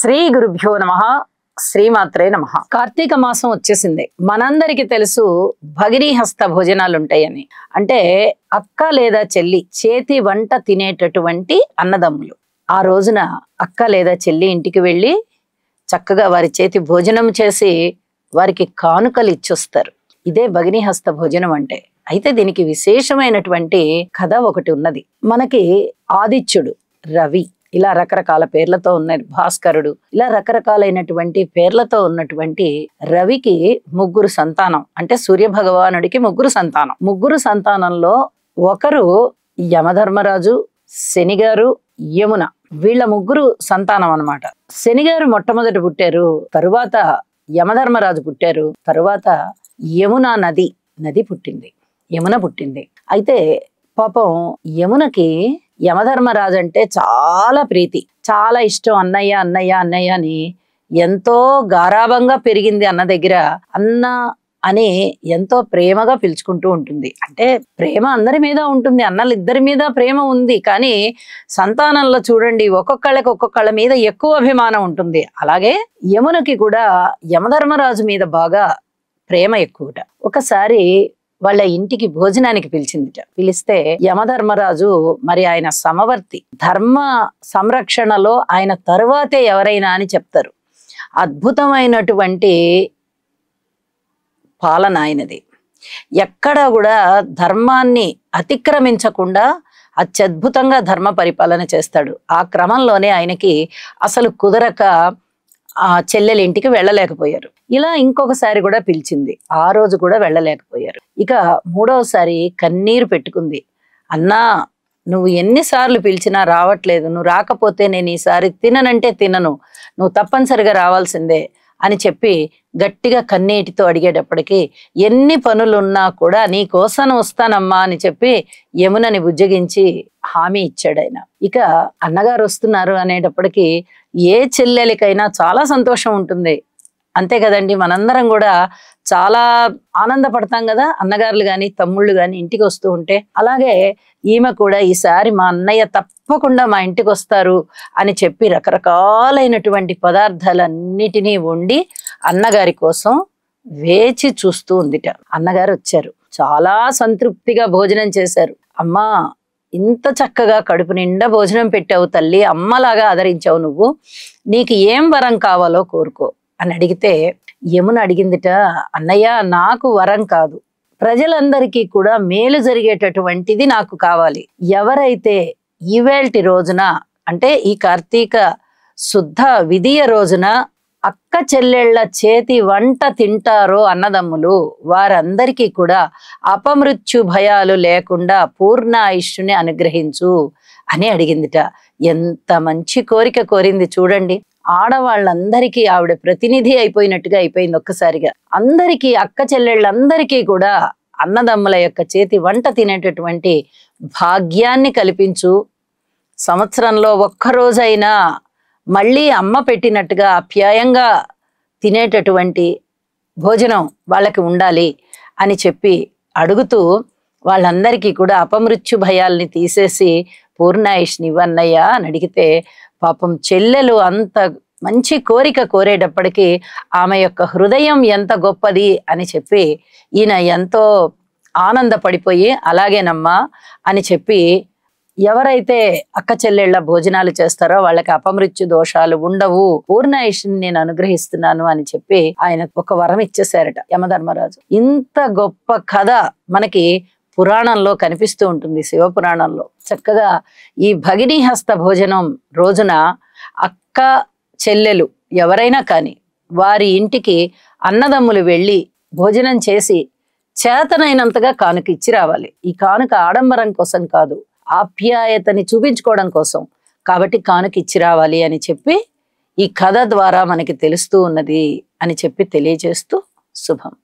శ్రీ గురుభ్యో నమః. శ్రీమాత్రే నమః. కార్తీక మాసం వచ్చేసింది. మనందరికీ తెలుసు భగినీ హస్త భోజనాలు ఉంటాయని. అంటే అక్క లేదా చెల్లి చేతి వంట తినేటటువంటి అన్నదమ్ములు ఆ రోజున అక్క లేదా చెల్లి ఇంటికి వెళ్ళి చక్కగా వారి చేతి భోజనం చేసి వారికి కానుకలు ఇచ్చొస్తారు. ఇదే భగినీ హస్త భోజనం అంటే. అయితే దీనికి విశేషమైనటువంటి కథ ఒకటి ఉన్నది. మనకి ఆదిత్యుడు, రవి, ఇలా రకరకాల పేర్లతో ఉన్నాయి, భాస్కరుడు, ఇలా రకరకాలైనటువంటి పేర్లతో ఉన్నటువంటి రవికి ముగ్గురు సంతానం. అంటే సూర్య భగవానుడికి ముగ్గురు సంతానం. ముగ్గురు సంతానంలో ఒకరు యమధర్మరాజు, శనిగారు, యమున. వీళ్ళ ముగ్గురు సంతానం అన్నమాట. శనిగారు మొట్టమొదటి పుట్టారు, తరువాత యమధర్మరాజు పుట్టారు, తరువాత యమున నది పుట్టింది, యమున పుట్టింది. అయితే పాపం యమునకి యమధర్మరాజు అంటే చాలా ప్రీతి, చాలా ఇష్టం. అన్నయ్య అన్నయ్య అన్నయ్య అని ఎంతో గారాభంగా పెరిగింది. అన్న దగ్గర అన్న అని ఎంతో ప్రేమగా పిలుచుకుంటూ ఉంటుంది. అంటే ప్రేమ అందరి మీద ఉంటుంది, అన్నలు ఇద్దరి మీద ప్రేమ ఉంది. కానీ సంతానంలో చూడండి, ఒక్కొక్కళ్ళ మీద ఎక్కువ అభిమానం ఉంటుంది. అలాగే యమునకి కూడా యమధర్మరాజు మీద బాగా ప్రేమ ఎక్కువట. ఒకసారి వాళ్ళ ఇంటికి భోజనానికి పిలిచిందిట. పిలిస్తే యమధర్మరాజు మరి ఆయన సమవర్తి, ధర్మ సంరక్షణలో ఆయన తరువాతే ఎవరైనా అని చెప్తారు. అద్భుతమైనటువంటి పాలన ఆయనది. ఎక్కడా కూడా ధర్మాన్ని అతిక్రమించకుండా అత్యద్భుతంగా ధర్మ పరిపాలన చేస్తాడు. ఆ క్రమంలోనే ఆయనకి అసలు కుదరక ఆ చెల్లెలి ఇంటికి వెళ్ళలేకపోయారు. ఇలా ఇంకొకసారి కూడా పిలిచింది, ఆ రోజు కూడా వెళ్ళలేకపోయారు. ఇక మూడవసారి కన్నీరు పెట్టుకుంది. అన్నా, నువ్వు ఎన్నిసార్లు పిలిచినా రావట్లేదు, నువ్వు రాకపోతే నేను ఈసారి తిననంటే తినను, నువ్వు తప్పనిసరిగా రావాల్సిందే అని చెప్పి గట్టిగా కన్నీటితో అడిగేటప్పటికి ఎన్ని పనులున్నా కూడా నీ కోసం వస్తానమ్మా అని చెప్పి యమునని బుజ్జగించి హామీ ఇచ్చాడు ఆయన. ఇక అన్నగారు వస్తున్నారు అనేటప్పటికి ఏ చెల్లెలికైనా చాలా సంతోషం ఉంటుంది. అంతే కదండి, మనందరం కూడా చాలా ఆనందపడతాం కదా అన్నగారులు గాని తమ్ముళ్ళు గాని ఇంటికి వస్తూ ఉంటే. అలాగే ఈమె కూడా ఈసారి మా అన్నయ్య తప్పకుండా మా ఇంటికి వస్తారు అని చెప్పి రకరకాలైనటువంటి పదార్థాలన్నిటినీ వండి అన్నగారి కోసం వేచి చూస్తూ ఉందిట. అన్నగారు వచ్చారు, చాలా సంతృప్తిగా భోజనం చేశారు. అమ్మా, ఇంత చక్కగా కడుపు నిండా భోజనం పెట్టావు తల్లి, అమ్మలాగా ఆదరించావు నువ్వు, నీకు ఏం వరం కావాలో కోరుకో అని అడిగితే యమున అడిగిందిట, అన్నయ్య నాకు వరం కాదు, ప్రజలందరికీ కూడా మేలు జరిగేటటువంటిది నాకు కావాలి. ఎవరైతే ఈవేల్టి రోజున అంటే ఈ కార్తీక శుద్ధ విధియ రోజున అక్క చెల్లెళ్ల చేతి వంట తింటారో అన్నదమ్ములు, వారందరికీ కూడా అపమృత్యు భయాలు లేకుండా పూర్ణ ఆయుష్ని అనుగ్రహించు అని అడిగిందిట. ఎంత మంచి కోరిక కోరింది చూడండి. ఆడవాళ్ళందరికీ ఆవిడ ప్రతినిధి అయిపోయినట్టుగా అయిపోయింది ఒక్కసారిగా. అందరికీ, అక్క చెల్లెళ్ళందరికీ కూడా అన్నదమ్ముల యొక్క చేతి వంట తినేటటువంటి భాగ్యాన్ని కల్పించు. సంవత్సరంలో ఒక్కరోజైనా మళ్ళీ అమ్మ పెట్టినట్టుగా ఆప్యాయంగా తినేటటువంటి భోజనం వాళ్ళకి ఉండాలి అని చెప్పి అడుగుతూ వాళ్ళందరికీ కూడా అపమృత్యు భయాల్ని తీసేసి పూర్ణాయుష్ని ఇవ్వన్నయ్య అని అడిగితే, పాపం చెల్లెలు అంత మంచి కోరిక కోరేటప్పటికీ ఆమె యొక్క హృదయం ఎంత గొప్పది అని చెప్పి ఈయన ఎంతో ఆనందపడిపోయి అలాగేనమ్మా అని చెప్పి, ఎవరైతే అక్క చెల్లెళ్ళ భోజనాలు చేస్తారో వాళ్ళకి అపమృత్యు దోషాలు ఉండవు, పూర్ణాయుష్ని నేను అనుగ్రహిస్తున్నాను అని చెప్పి ఆయన ఒక వరం ఇచ్చేశారట యమధర్మరాజు. ఇంత గొప్ప కథ మనకి పురాణంలో కనిపిస్తూ ఉంటుంది, శివపురాణంలో. చక్కగా ఈ భగినీ హస్త భోజనం రోజున అక్క చెల్లెలు ఎవరైనా కానీ వారి ఇంటికి అన్నదమ్ములు వెళ్ళి భోజనం చేసి చేతనైనంతగా కానుక ఇచ్చి రావాలి. ఈ కానుక ఆడంబరం కోసం కాదు, ఆప్యాయతని చూపించుకోవడం కోసం. కాబట్టి కానుక ఇచ్చి రావాలి అని చెప్పి ఈ కథ ద్వారా మనకి తెలుస్తూ ఉన్నది అని చెప్పి తెలియజేస్తూ శుభం.